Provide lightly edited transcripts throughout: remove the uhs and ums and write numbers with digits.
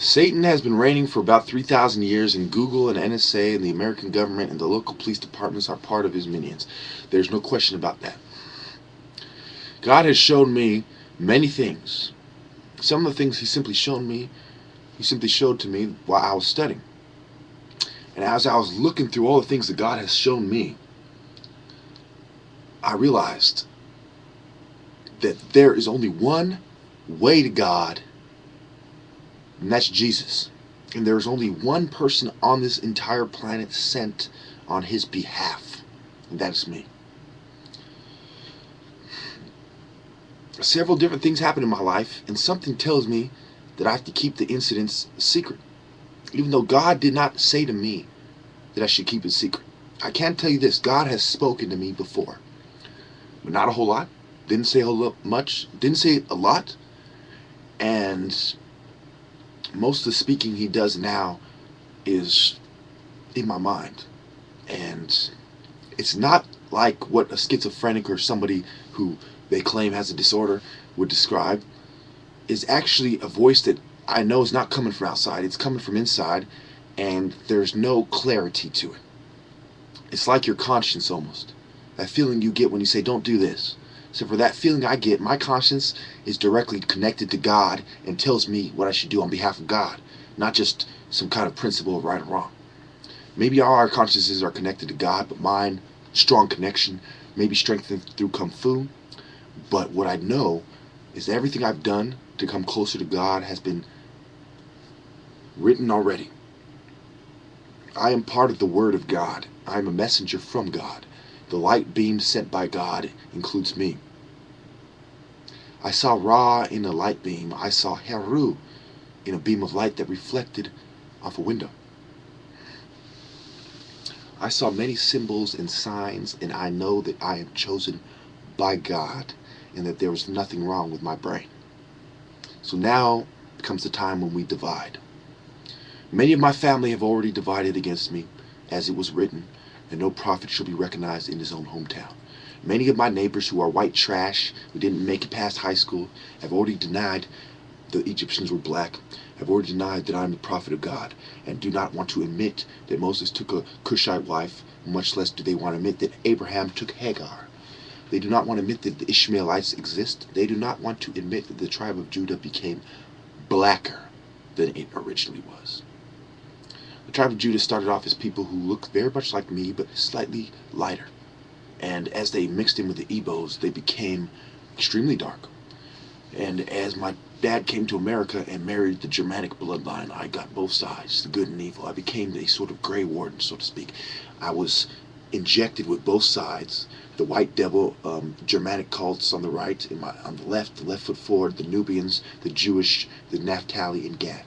Satan has been reigning for about 3,000 years, and Google and NSA and the American government and the local police departments are part of his minions. There's no question about that. God has shown me many things. Some of the things he simply showed to me while I was studying. And as I was looking through all the things that God has shown me, I realized that there is only one way to God, and that's Jesus. And there is only one person on this entire planet sent on his behalf, and that is me. Several different things happen in my life, and something tells me that I have to keep the incidents secret, even though God did not say to me that I should keep it secret. I can tell you this: God has spoken to me before, but not a whole lot. Didn't say a whole much. Didn't say a lot, and most of the speaking he does now is in my mind, and it's not like what a schizophrenic or somebody who they claim has a disorder would describe. Is actually a voice that I know is not coming from outside. It's coming from inside, and there's no clarity to it. It's like your conscience almost. That feeling you get when you say, don't do this. So for that feeling I get, my conscience is directly connected to God and tells me what I should do on behalf of God, not just some kind of principle of right or wrong. Maybe all our consciences are connected to God, but mine, strong connection, maybe strengthened through Kung Fu. But what I know is everything I've done to come closer to God has been written already. I am part of the Word of God. I am a messenger from God. The light beam sent by God includes me. I saw Ra in a light beam. I saw Heru in a beam of light that reflected off a window. I saw many symbols and signs, and I know that I am chosen by God and that there was nothing wrong with my brain. So now comes the time when we divide. Many of my family have already divided against me, as it was written, and no prophet shall be recognized in his own hometown. Many of my neighbors who are white trash, who didn't make it past high school, have already denied the Egyptians were black, have already denied that I am the prophet of God, and do not want to admit that Moses took a Cushite wife, much less do they want to admit that Abraham took Hagar. They do not want to admit that the Ishmaelites exist. They do not want to admit that the tribe of Judah became blacker than it originally was. The tribe of Judah started off as people who looked very much like me, but slightly lighter. And as they mixed in with the Igbos, they became extremely dark. And as my dad came to America and married the Germanic bloodline, I got both sides, the good and evil. I became a sort of gray warden, so to speak. I was injected with both sides. The white devil, Germanic cults on the right, on the left foot forward, the Nubians, the Jewish, the Naphtali, and Gad.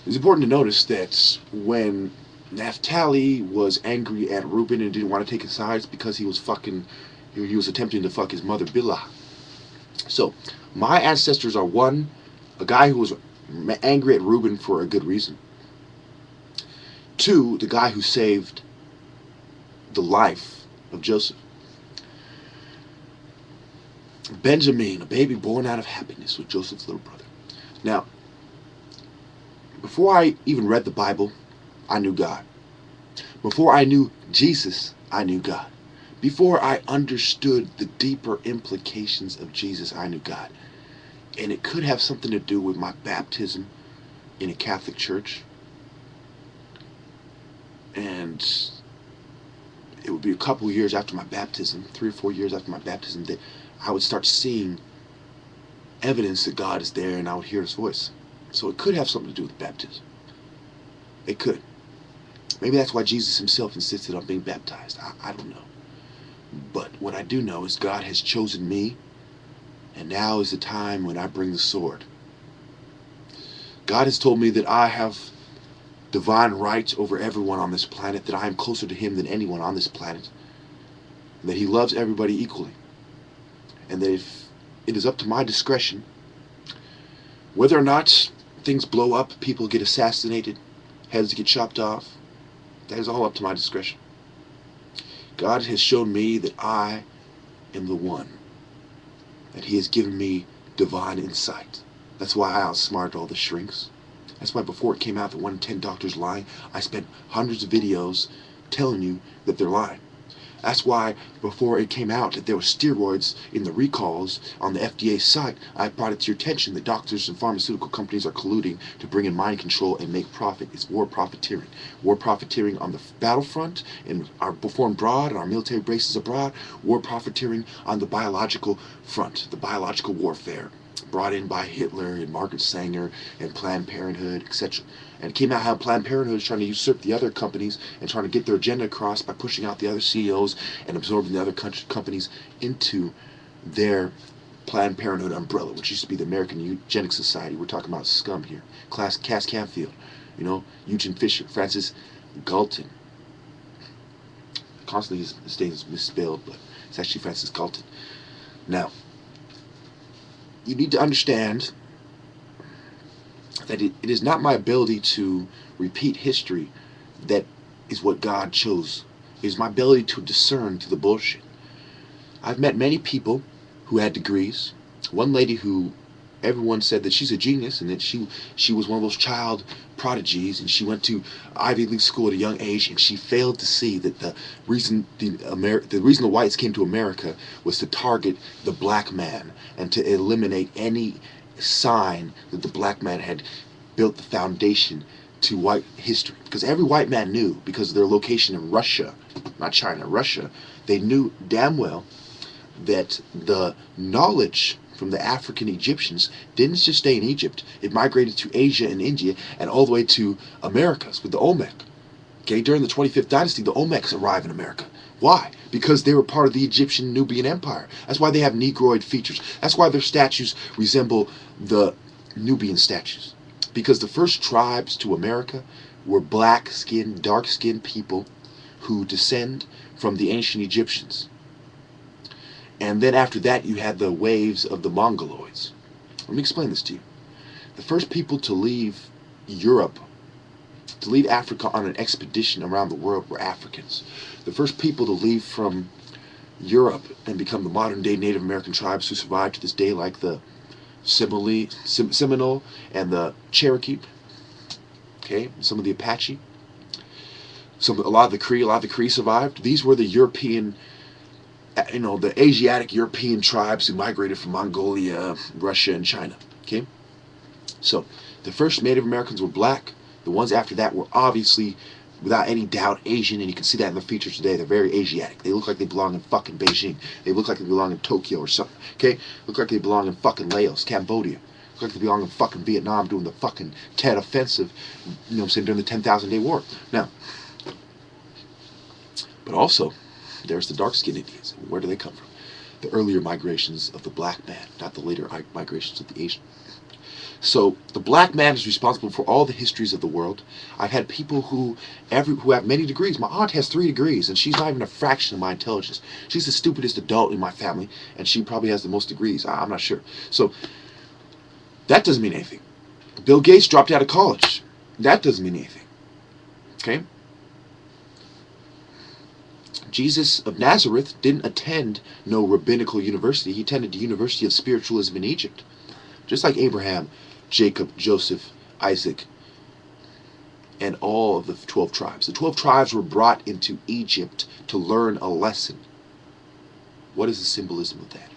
It's important to notice that when Naphtali was angry at Reuben and didn't want to take his sides because he was attempting to fuck his mother Bilhah. So, my ancestors are one, a guy who was angry at Reuben for a good reason. Two, the guy who saved the life of Joseph. Benjamin, a baby born out of happiness, was Joseph's little brother. Now, before I even read the Bible, I knew God. Before I knew Jesus, I knew God. Before I understood the deeper implications of Jesus, I knew God. And it could have something to do with my baptism in a Catholic church. And it would be a couple of years after my baptism, 3 or 4 years after my baptism, that I would start seeing evidence that God is there and I would hear his voice. So it could have something to do with baptism. It could. Maybe that's why Jesus himself insisted on being baptized. I don't know. But what I do know is God has chosen me, and now is the time when I bring the sword. God has told me that I have divine rights over everyone on this planet, that I am closer to him than anyone on this planet, and that he loves everybody equally, and that if it is up to my discretion, whether or not things blow up, people get assassinated, heads get chopped off, that is all up to my discretion. God has shown me that I am the one, that he has given me divine insight, That's why I outsmarted all the shrinks. That's why before it came out that 1 in 10 doctors lying, I spent hundreds of videos telling you that they're lying. That's why before it came out that there were steroids in the recalls on the FDA site, I brought it to your attention that doctors and pharmaceutical companies are colluding to bring in mind control and make profit. It's war profiteering. War profiteering on the battlefront and our foreign abroad and our military bases abroad. War profiteering on the biological front, the biological warfare brought in by Hitler and Margaret Sanger and Planned Parenthood, etc. And it came out how Planned Parenthood is trying to usurp the other companies and trying to get their agenda across by pushing out the other CEOs and absorbing the other companies into their Planned Parenthood umbrella, which used to be the American Eugenics Society. We're talking about scum here. Cass Canfield, Eugene Fisher, Francis Galton. Constantly his name is misspelled, but it's actually Francis Galton. Now, you need to understand that it is not my ability to repeat history that is what God chose. It is my ability to discern through the bullshit. I've met many people who had degrees. One lady who everyone said that she's a genius and that she was one of those child prodigies, and she went to Ivy League school at a young age, and she failed to see that the reason the whites came to America was to target the black man and to eliminate any sign that the black man had built the foundation to white history. Because every white man knew, because of their location in Russia, not China, Russia, they knew damn well that the knowledge from the African Egyptians didn't just stay in Egypt. It migrated to Asia and India and all the way to Americas with the Olmec. Okay, during the 25th dynasty, the Olmecs arrived in America. Why? Because they were part of the Egyptian Nubian Empire. That's why they have Negroid features. That's why their statues resemble the Nubian statues. Because the first tribes to America were black-skinned, dark-skinned people who descend from the ancient Egyptians. And then after that, you had the waves of the Mongoloids. Let me explain this to you. The first people to leave Europe, to leave Africa on an expedition around the world, were Africans. The first people to leave from Europe and become the modern-day Native American tribes who survive to this day, like the Seminole and the Cherokee, okay, some of the Apache, a lot of the Cree survived. These were the European, the Asiatic European tribes who migrated from Mongolia, Russia, and China. Okay, so the first Native Americans were black. The ones after that were obviously, without any doubt, Asian, and you can see that in the features today. They're very Asiatic. They look like they belong in fucking Beijing. They look like they belong in Tokyo or something. Okay, look like they belong in fucking Laos, Cambodia. Look like they belong in fucking Vietnam doing the fucking Tet Offensive. You know what I'm saying, during the 10,000 Day War. Now, but also, there's the dark-skinned Indians. Where do they come from? The earlier migrations of the black man, not the later migrations of the Asian. So the black man is responsible for all the histories of the world. I've had people who have many degrees. My aunt has 3 degrees, and she's not even a fraction of my intelligence. She's the stupidest adult in my family, and she probably has the most degrees. I'm not sure. So that doesn't mean anything. Bill Gates dropped out of college. That doesn't mean anything. Okay? Jesus of Nazareth didn't attend no rabbinical university. He attended the University of Spiritualism in Egypt. Just like Abraham, Jacob, Joseph, Isaac, and all of the 12 tribes. The 12 tribes were brought into Egypt to learn a lesson. What is the symbolism of that?